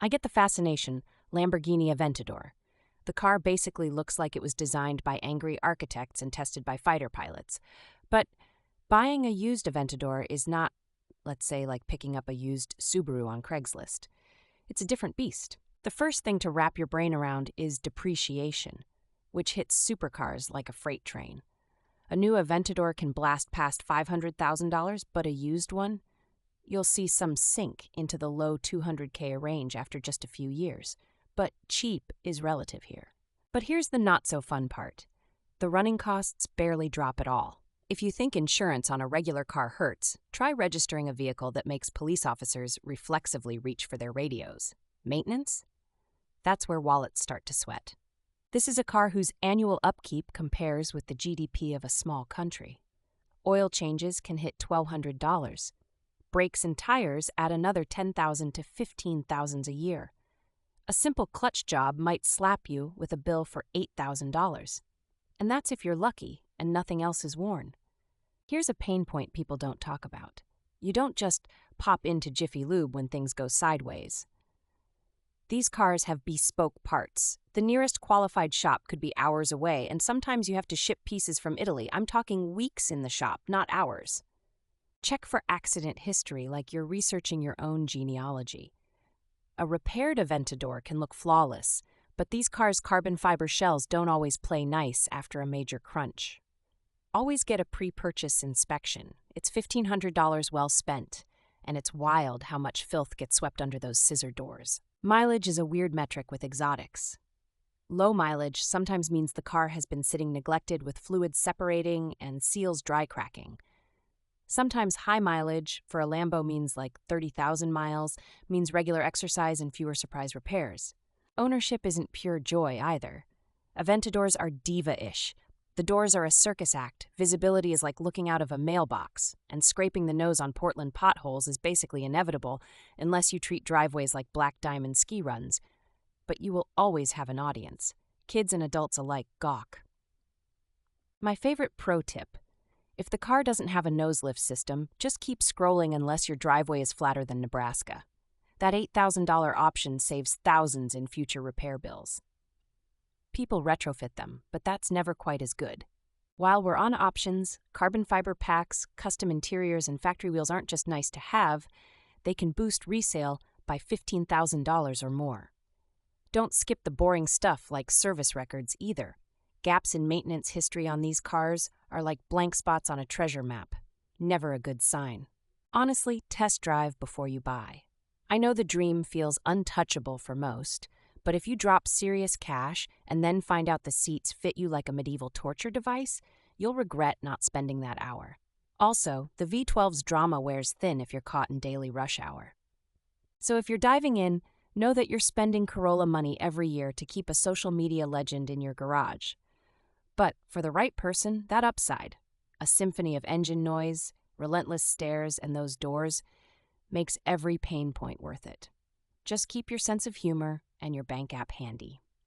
I get the fascination, Lamborghini Aventador. The car basically looks like it was designed by angry architects and tested by fighter pilots. But buying a used Aventador is not, let's say, like picking up a used Subaru on Craigslist. It's a different beast. The first thing to wrap your brain around is depreciation, which hits supercars like a freight train. A new Aventador can blast past $500,000, but a used one? You'll see some sink into the low $200K range after just a few years. But cheap is relative here. But here's the not-so-fun part. The running costs barely drop at all. If you think insurance on a regular car hurts, try registering a vehicle that makes police officers reflexively reach for their radios. Maintenance? That's where wallets start to sweat. This is a car whose annual upkeep compares with the GDP of a small country. Oil changes can hit $1,200. Brakes and tires add another $10,000 to $15,000 a year. A simple clutch job might slap you with a bill for $8,000. And that's if you're lucky and nothing else is worn. Here's a pain point people don't talk about. You don't just pop into Jiffy Lube when things go sideways. These cars have bespoke parts. The nearest qualified shop could be hours away, and sometimes you have to ship pieces from Italy. I'm talking weeks in the shop, not hours. Check for accident history like you're researching your own genealogy. A repaired Aventador can look flawless, but these cars' carbon fiber shells don't always play nice after a major crunch. Always get a pre-purchase inspection. It's $1,500 well spent, and it's wild how much filth gets swept under those scissor doors. Mileage is a weird metric with exotics. Low mileage sometimes means the car has been sitting neglected with fluids separating and seals dry cracking. Sometimes high mileage for a Lambo means like 30,000 miles, means regular exercise and fewer surprise repairs. Ownership isn't pure joy either. Aventadors are diva-ish. The doors are a circus act, visibility is like looking out of a mailbox, and scraping the nose on Portland potholes is basically inevitable unless you treat driveways like black diamond ski runs. But you will always have an audience. Kids and adults alike gawk. My favorite pro tip: if the car doesn't have a nose lift system, just keep scrolling unless your driveway is flatter than Nebraska. That $8,000 option saves thousands in future repair bills. People retrofit them, but that's never quite as good. While we're on options, carbon fiber packs, custom interiors, and factory wheels aren't just nice to have, they can boost resale by $15,000 or more. Don't skip the boring stuff like service records either. Gaps in maintenance history on these cars are like blank spots on a treasure map. Never a good sign. Honestly, test drive before you buy. I know the dream feels untouchable for most, but if you drop serious cash and then find out the seats fit you like a medieval torture device, you'll regret not spending that hour. Also, the V12's drama wears thin if you're caught in daily rush hour. So if you're diving in, know that you're spending Corolla money every year to keep a social media legend in your garage. But for the right person, that upside, a symphony of engine noise, relentless stares, and those doors, makes every pain point worth it. Just keep your sense of humor and your bank app handy.